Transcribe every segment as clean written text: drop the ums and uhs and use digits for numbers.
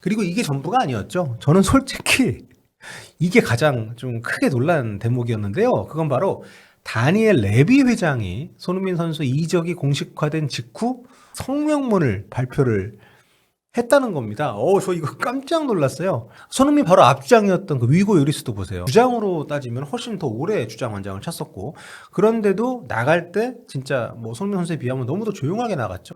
그리고 이게 전부가 아니었죠. 저는 솔직히 이게 가장 좀 크게 놀란 대목이었는데요. 그건 바로 다니엘 레비 회장이 손흥민 선수 이적이 공식화된 직후 성명문을 발표를 했다는 겁니다. 저 이거 깜짝 놀랐어요. 손흥민 바로 앞주장이었던 그 위고 요리스도 보세요. 주장으로 따지면 훨씬 더 오래 주장 완장을 찼었고, 그런데도 나갈 때 진짜 뭐 손흥민 선수에 비하면 너무 더 조용하게 나갔죠.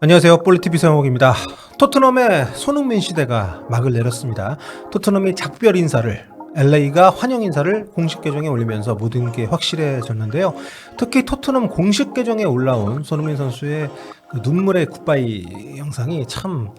안녕하세요. 볼리TV 서영욱입니다. 토트넘의 손흥민 시대가 막을 내렸습니다. 토트넘이 작별 인사를, LA가 환영 인사를 공식 계정에 올리면서 모든 게 확실해졌는데요. 특히 토트넘 공식 계정에 올라온 손흥민 선수의 그 눈물의 굿바이 영상이 참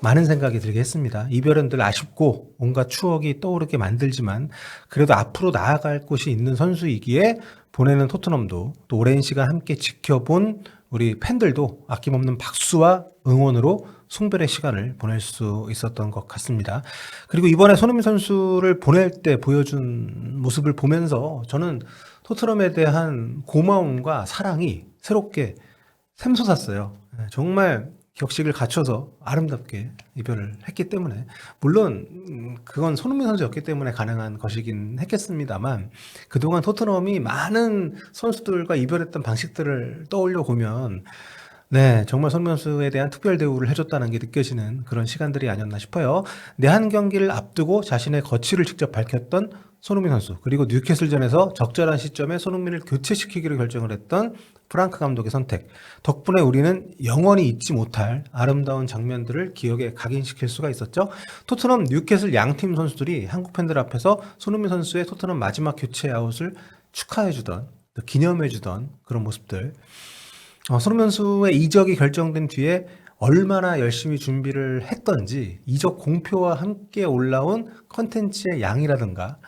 많은 생각이 들게 했습니다. 이별은 늘 아쉽고 온갖 추억이 떠오르게 만들지만 그래도 앞으로 나아갈 곳이 있는 선수이기에 보내는 토트넘도 또 오랜 시간 함께 지켜본 우리 팬들도 아낌없는 박수와 응원으로 송별의 시간을 보낼 수 있었던 것 같습니다. 그리고 이번에 손흥민 선수를 보낼 때 보여준 모습을 보면서 저는 토트넘에 대한 고마움과 사랑이 새롭게 샘솟았어요. 정말 격식을 갖춰서 아름답게 이별을 했기 때문에, 물론 그건 손흥민 선수였기 때문에 가능한 것이긴 했겠습니다만, 그동안 토트넘이 많은 선수들과 이별했던 방식들을 떠올려 보면 네, 정말 손흥민 선수에 대한 특별 대우를 해줬다는 게 느껴지는 그런 시간들이 아니었나 싶어요. 내한 경기를 앞두고 자신의 거취를 직접 밝혔던 손흥민 선수, 그리고 뉴캐슬전에서 적절한 시점에 손흥민을 교체시키기로 결정을 했던 프랑크 감독의 선택 덕분에 우리는 영원히 잊지 못할 아름다운 장면들을 기억에 각인시킬 수가 있었죠. 토트넘, 뉴캐슬 양팀 선수들이 한국 팬들 앞에서 손흥민 선수의 토트넘 마지막 교체 아웃을 축하해주던, 기념해주던 그런 모습들, 손흥민 선수의 이적이 결정된 뒤에 얼마나 열심히 준비를 했던지, 이적 공표와 함께 올라온 컨텐츠의 양이라든가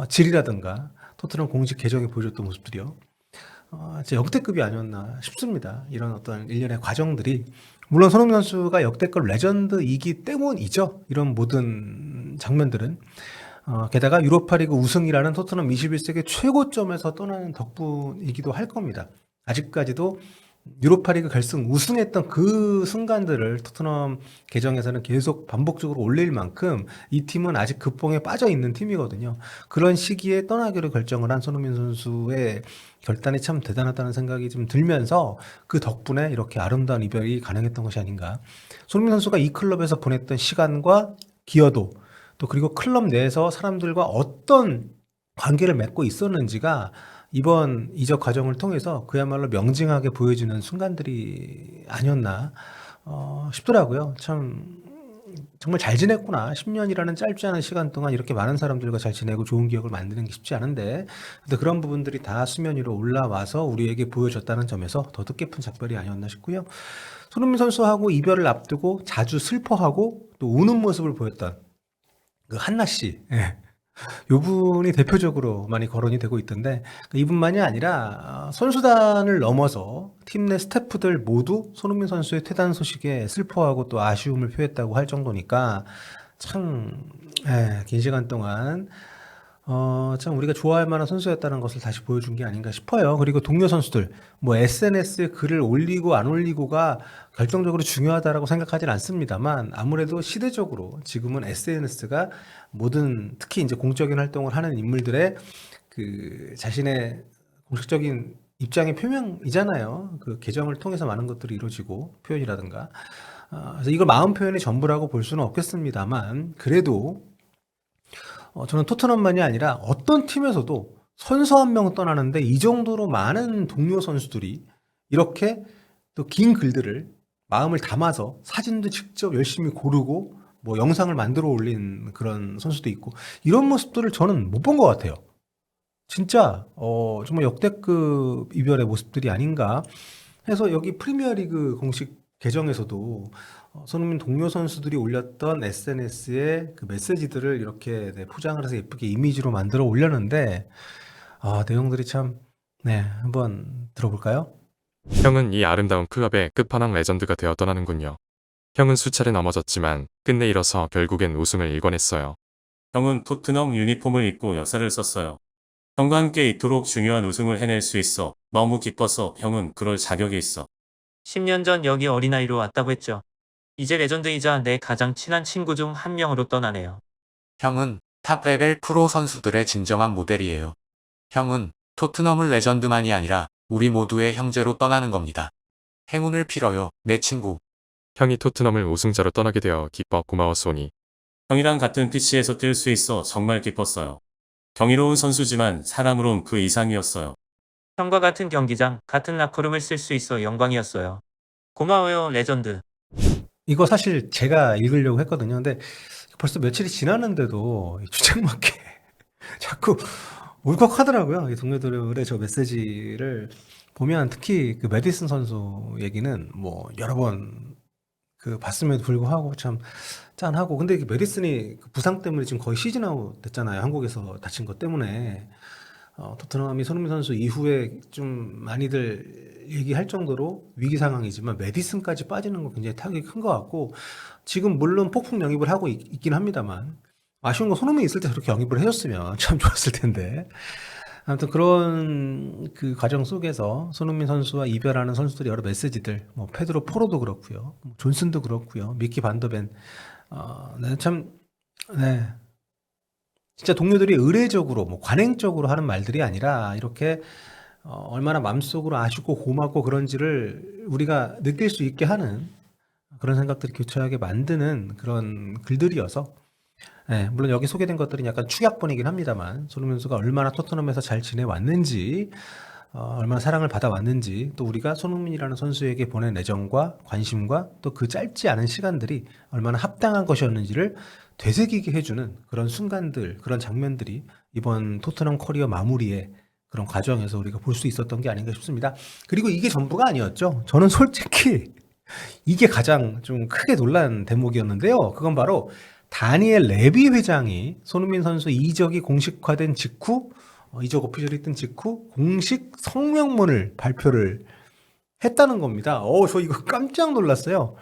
질이라든가 토트넘 공식 계정에 보여줬던 모습들이요, 진짜 역대급이 아니었나 싶습니다. 이런 어떤 일련의 과정들이, 물론 손흥민 선수가 역대급 레전드이기 때문이죠. 이런 모든 장면들은 게다가 유로파리그 우승이라는 토트넘 21세기 최고점에서 떠나는 덕분이기도 할 겁니다. 아직까지도 유로파리그 결승 우승했던 그 순간들을 토트넘 계정에서는 계속 반복적으로 올릴 만큼 이 팀은 아직 급봉에 빠져 있는 팀이거든요. 그런 시기에 떠나기로 결정을 한 손흥민 선수의 결단이 참 대단하다는 생각이 좀 들면서, 그 덕분에 이렇게 아름다운 이별이 가능했던 것이 아닌가. 손흥민 선수가 이 클럽에서 보냈던 시간과 기여도, 또 그리고 클럽 내에서 사람들과 어떤 관계를 맺고 있었는지가 이번 이적 과정을 통해서 그야말로 명징하게 보여지는 순간들이 아니었나 싶더라고요. 참 정말 잘 지냈구나. 10년이라는 짧지 않은 시간 동안 이렇게 많은 사람들과 잘 지내고 좋은 기억을 만드는 게 쉽지 않은데, 근데 그런 부분들이 다 수면 위로 올라와서 우리에게 보여줬다는 점에서 더 뜻깊은 작별이 아니었나 싶고요. 손흥민 선수하고 이별을 앞두고 자주 슬퍼하고 또 우는 모습을 보였던 그 한나 씨. 예. 요분이 대표적으로 많이 거론이 되고 있던데, 이분만이 아니라 선수단을 넘어서 팀 내 스태프들 모두 손흥민 선수의 퇴단 소식에 슬퍼하고 또 아쉬움을 표했다고 할 정도니까 참, 긴 시간 동안 참 우리가 좋아할 만한 선수였다는 것을 다시 보여준 게 아닌가 싶어요. 그리고 동료 선수들, 뭐 SNS에 글을 올리고 안 올리고가 결정적으로 중요하다라고 생각하진 않습니다만, 아무래도 시대적으로 지금은 SNS가 모든, 특히 이제 공적인 활동을 하는 인물들의 그 자신의 공식적인 입장의 표명이잖아요. 그 계정을 통해서 많은 것들이 이루어지고, 표현이라든가. 그래서 이걸 마음 표현의 전부라고 볼 수는 없겠습니다만, 그래도 저는 토트넘만이 아니라 어떤 팀에서도 선수 한 명 떠나는데 이 정도로 많은 동료 선수들이 이렇게 또 긴 글들을 마음을 담아서 사진도 직접 열심히 고르고 뭐 영상을 만들어 올린 그런 선수도 있고, 이런 모습들을 저는 못 본 것 같아요. 진짜 정말 역대급 이별의 모습들이 아닌가 해서, 여기 프리미어리그 공식 계정에서도 손흥민 동료 선수들이 올렸던 SNS의 그 메시지들을 이렇게 포장을 해서 예쁘게 이미지로 만들어 올렸는데, 내용들이 참, 네, 한번 들어볼까요? 형은 이 아름다운 클럽의 끝판왕 레전드가 되어 떠나는군요. 형은 수차례 넘어졌지만 끝내 일어서 결국엔 우승을 일궈냈어요. 형은 토트넘 유니폼을 입고 역사를 썼어요. 형과 함께 이토록 중요한 우승을 해낼 수 있어 너무 기뻐서 형은 그럴 자격이 있어. 10년 전 여기 어린아이로 왔다고 했죠. 이제 레전드이자 내 가장 친한 친구 중 한 명으로 떠나네요. 형은 탑레벨 프로 선수들의 진정한 모델이에요. 형은 토트넘을 레전드만이 아니라 우리 모두의 형제로 떠나는 겁니다. 행운을 빌어요, 내 친구. 형이 토트넘을 우승자로 떠나게 되어 기뻐 고마워 소니. 형이랑 같은 피치에서 뛸 수 있어 정말 기뻤어요. 경이로운 선수지만 사람으론 그 이상이었어요. 형과 같은 경기장, 같은 라커룸을 쓸 수 있어 영광이었어요. 고마워요, 레전드. 이거 사실 제가 읽으려고 했거든요. 근데 벌써 며칠이 지났는데도 주책맞게 자꾸 울컥하더라고요. 이 동료들의 저 메시지를 보면 특히 그 메디슨 선수 얘기는 뭐 여러 번 그 봤음에도 불구하고 참 짠하고, 근데 이 메디슨이 그 부상 때문에 지금 거의 시즌 아웃 됐잖아요. 한국에서 다친 것 때문에. 토트넘이 손흥민 선수 이후에 좀 많이들 얘기할 정도로 위기 상황이지만 메디슨까지 빠지는 건 굉장히 타격이 큰 것 같고, 지금 물론 폭풍 영입을 하고 있긴 합니다만 아쉬운 건 손흥민이 있을 때 저렇게 영입을 해줬으면 참 좋았을 텐데. 아무튼 그런 그 과정 속에서 손흥민 선수와 이별하는 선수들이 여러 메시지들, 뭐 페드로 포로도 그렇고요, 뭐 존슨도 그렇고요, 미키 반더벤, 네, 참, 네, 진짜 동료들이 의례적으로 뭐 관행적으로 하는 말들이 아니라 이렇게 얼마나 마음속으로 아쉽고 고맙고 그런지를 우리가 느낄 수 있게 하는 그런 생각들이 교차하게 만드는 그런 글들이어서, 네, 물론 여기 소개된 것들은 약간 축약본이긴 합니다만 손흥민 선수가 얼마나 토트넘에서 잘 지내왔는지, 얼마나 사랑을 받아왔는지, 또 우리가 손흥민이라는 선수에게 보낸 애정과 관심과 또 그 짧지 않은 시간들이 얼마나 합당한 것이었는지를 되새기게 해주는 그런 순간들, 그런 장면들이 이번 토트넘 커리어 마무리의 그런 과정에서 우리가 볼 수 있었던 게 아닌가 싶습니다. 그리고 이게 전부가 아니었죠. 저는 솔직히 이게 가장 좀 크게 놀란 대목이었는데요. 그건 바로 다니엘 레비 회장이 손흥민 선수 이적이 공식화된 직후, 이적 오피셜이 뜬 직후 공식 성명문을 발표를 했다는 겁니다. 저 이거 깜짝 놀랐어요.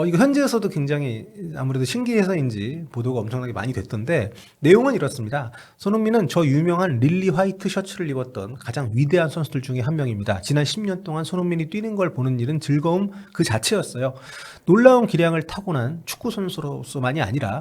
이거 현지에서도 굉장히 아무래도 신기해서인지 보도가 엄청나게 많이 됐던데, 내용은 이렇습니다. 손흥민은 저 유명한 릴리 화이트 셔츠를 입었던 가장 위대한 선수들 중에 한 명입니다. 지난 10년 동안 손흥민이 뛰는 걸 보는 일은 즐거움 그 자체였어요. 놀라운 기량을 타고난 축구 선수로서만이 아니라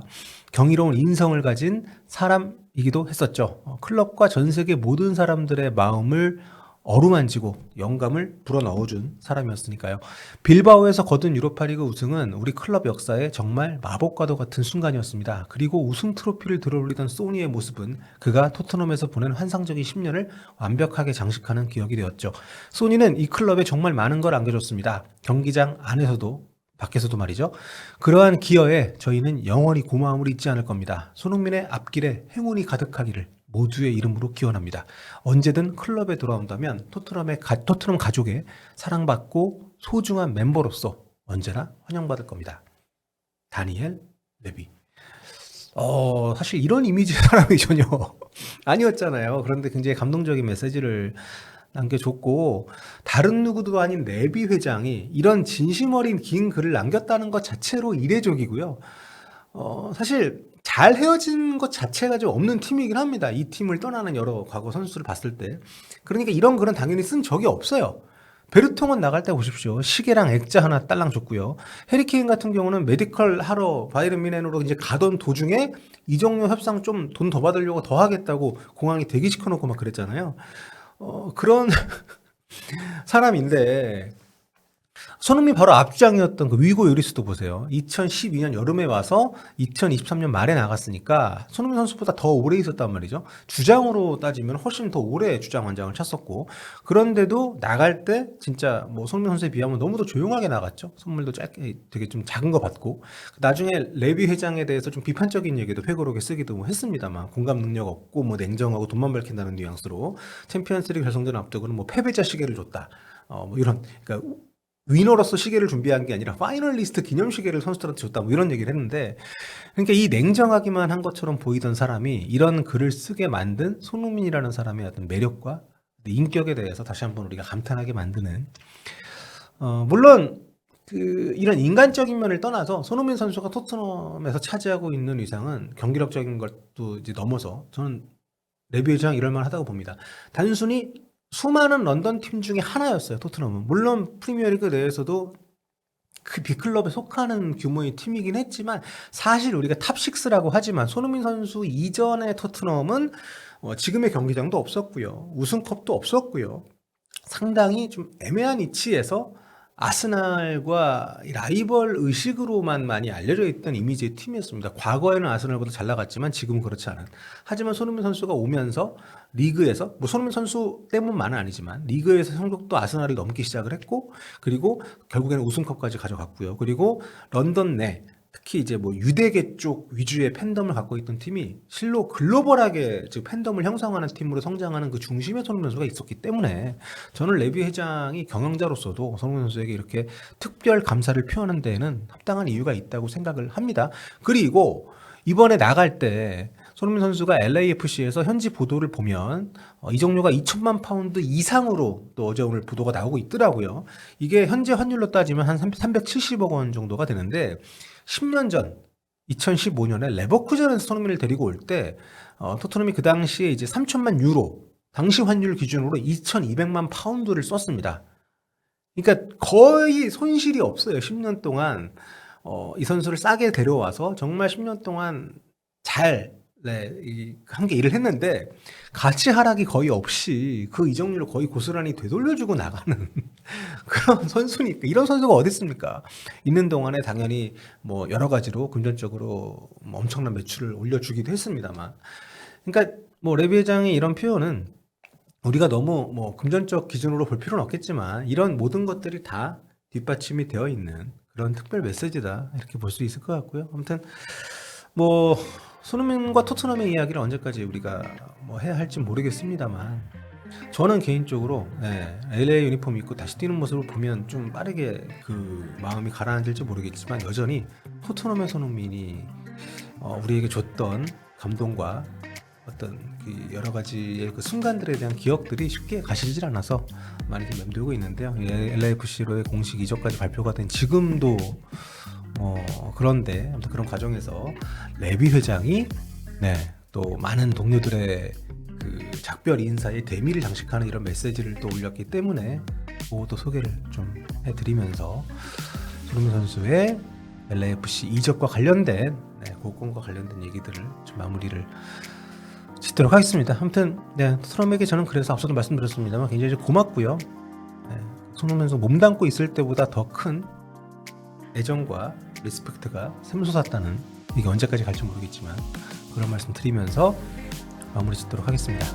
경이로운 인성을 가진 사람이기도 했었죠. 클럽과 전 세계 모든 사람들의 마음을 어루만지고 영감을 불어넣어준 사람이었으니까요. 빌바오에서 거둔 유로파리그 우승은 우리 클럽 역사에 정말 마법과도 같은 순간이었습니다. 그리고 우승 트로피를 들어올리던 소니의 모습은 그가 토트넘에서 보낸 환상적인 10년을 완벽하게 장식하는 기억이 되었죠. 소니는 이 클럽에 정말 많은 걸 안겨줬습니다. 경기장 안에서도 밖에서도 말이죠. 그러한 기여에 저희는 영원히 고마움을 잊지 않을 겁니다. 손흥민의 앞길에 행운이 가득하기를 모두의 이름으로 기원합니다. 언제든 클럽에 돌아온다면 토트넘 가족의 사랑받고 소중한 멤버로서 언제나 환영받을 겁니다. 다니엘 레비. 사실 이런 이미지의 사람이 전혀 아니었잖아요. 그런데 굉장히 감동적인 메시지를 남겨줬고, 다른 누구도 아닌 레비 회장이 이런 진심 어린 긴 글을 남겼다는 것 자체로 이례적이고요. 사실 잘 헤어진 것 자체가 좀 없는 팀이긴 합니다. 이 팀을 떠나는 여러 과거 선수를 봤을 때. 그러니까 이런 글은 당연히 쓴 적이 없어요. 베르통은 나갈 때 보십시오. 시계랑 액자 하나 딸랑 줬고요. 해리케인 같은 경우는 메디컬 하러 바이에른 뮌헨으로 이제 가던 도중에 이적료 협상 좀 돈 더 받으려고 더 하겠다고 공항에 대기시켜놓고 막 그랬잖아요. 그런 사람인데, 손흥민 바로 앞주장이었던 그 위고 요리스도 보세요. 2012년 여름에 와서 2023년 말에 나갔으니까 손흥민 선수보다 더 오래 있었단 말이죠. 주장으로 따지면 훨씬 더 오래 주장 원장을 찼었고, 그런데도 나갈 때 진짜 뭐 손흥민 선수에 비하면 너무도 조용하게 나갔죠. 선물도 짧게 되게 좀 작은 거 받고, 나중에 레비 회장에 대해서 좀 비판적인 얘기도 회고록에 쓰기도 뭐 했습니다만, 공감 능력 없고 뭐 냉정하고 돈만 밝힌다는 뉘앙스로 챔피언스리그 결승전 앞두고는 뭐 패배자 시계를 줬다. 뭐 이런, 그러니까 위너로서 시계를 준비한 게 아니라 파이널리스트 기념 시계를 선수들한테 줬다, 뭐 이런 얘기를 했는데, 그러니까 이 냉정하기만 한 것처럼 보이던 사람이 이런 글을 쓰게 만든 손흥민이라는 사람의 어떤 매력과 인격에 대해서 다시 한번 우리가 감탄하게 만드는, 물론 이런 인간적인 면을 떠나서 손흥민 선수가 토트넘에서 차지하고 있는 위상은 경기력적인 것도 이제 넘어서 저는 레비 회장 이럴 만하다고 봅니다. 단순히 수많은 런던 팀 중에 하나였어요. 토트넘은. 물론 프리미어리그 내에서도 그 빅클럽에 속하는 규모의 팀이긴 했지만 사실 우리가 탑6라고 하지만 손흥민 선수 이전의 토트넘은 지금의 경기장도 없었고요. 우승컵도 없었고요. 상당히 좀 애매한 위치에서 아스날과 라이벌 의식으로만 많이 알려져 있던 이미지의 팀이었습니다. 과거에는 아스날보다 잘 나갔지만 지금은 그렇지 않은. 하지만 손흥민 선수가 오면서 리그에서 뭐 손흥민 선수 때문만은 아니지만 리그에서 성적도 아스날을 넘기 시작을 했고 그리고 결국에는 우승컵까지 가져갔고요. 그리고 런던 내 특히 이제 뭐 유대계 쪽 위주의 팬덤을 갖고 있던 팀이 실로 글로벌하게 즉 팬덤을 형성하는 팀으로 성장하는 그 중심에 손흥민 선수가 있었기 때문에 저는 레비 회장이 경영자로서도 손흥민 선수에게 이렇게 특별 감사를 표하는 데에는 합당한 이유가 있다고 생각을 합니다. 그리고 이번에 나갈 때 손흥민 선수가 LAFC에서 현지 보도를 보면 이적료가 2천만 파운드 이상으로 또 어제 오늘 보도가 나오고 있더라고요. 이게 현재 환율로 따지면 한 370억 원 정도가 되는데 10년 전 2015년에 레버쿠젠에서 손흥민을 데리고 올 때 토트넘이 그 당시에 이제 3천만 유로 당시 환율 기준으로 2,200만 파운드를 썼습니다. 그러니까 거의 손실이 없어요. 10년 동안 이 선수를 싸게 데려와서 정말 10년 동안 잘 함께 일을 했는데 가치 하락이 거의 없이 그 이적률을 거의 고스란히 되돌려주고 나가는 그런 선수니까 이런 선수가 어디 있습니까? 있는 동안에 당연히 뭐 여러 가지로 금전적으로 뭐 엄청난 매출을 올려주기도 했습니다만 그러니까 뭐 레비 회장의 이런 표현은 우리가 너무 뭐 금전적 기준으로 볼 필요는 없겠지만 이런 모든 것들이 다 뒷받침이 되어 있는 그런 특별 메시지다 이렇게 볼 수 있을 것 같고요. 아무튼 뭐 손흥민과 토트넘의 이야기를 언제까지 우리가 뭐 해야 할지 모르겠습니다만 저는 개인적으로 LA 유니폼 입고 다시 뛰는 모습을 보면 좀 빠르게 그 마음이 가라앉을지 모르겠지만 여전히 토트넘의 손흥민이 우리에게 줬던 감동과 어떤 그 여러 가지의 그 순간들에 대한 기억들이 쉽게 가시질 않아서 많이 좀 맴돌고 있는데요. LAFC로의 공식 이적까지 발표가 된 지금도 그런데 아무튼 그런 과정에서 레비 회장이 또 많은 동료들의 그 작별 인사에 대미를 장식하는 이런 메시지를 또 올렸기 때문에 그것도 소개를 좀 해드리면서 손흥민 선수의 LAFC 이적과 관련된 고건과 관련된 얘기들을 좀 마무리를 짓도록 하겠습니다. 아무튼 토트넘에게 저는 그래서 앞서도 말씀드렸습니다만 굉장히 고맙고요. 손흥민 선수 몸담고 있을 때보다 더 큰 애정과 리스펙트가 샘솟았다는 이게 언제까지 갈지 모르겠지만 그런 말씀 드리면서 마무리 짓도록 하겠습니다.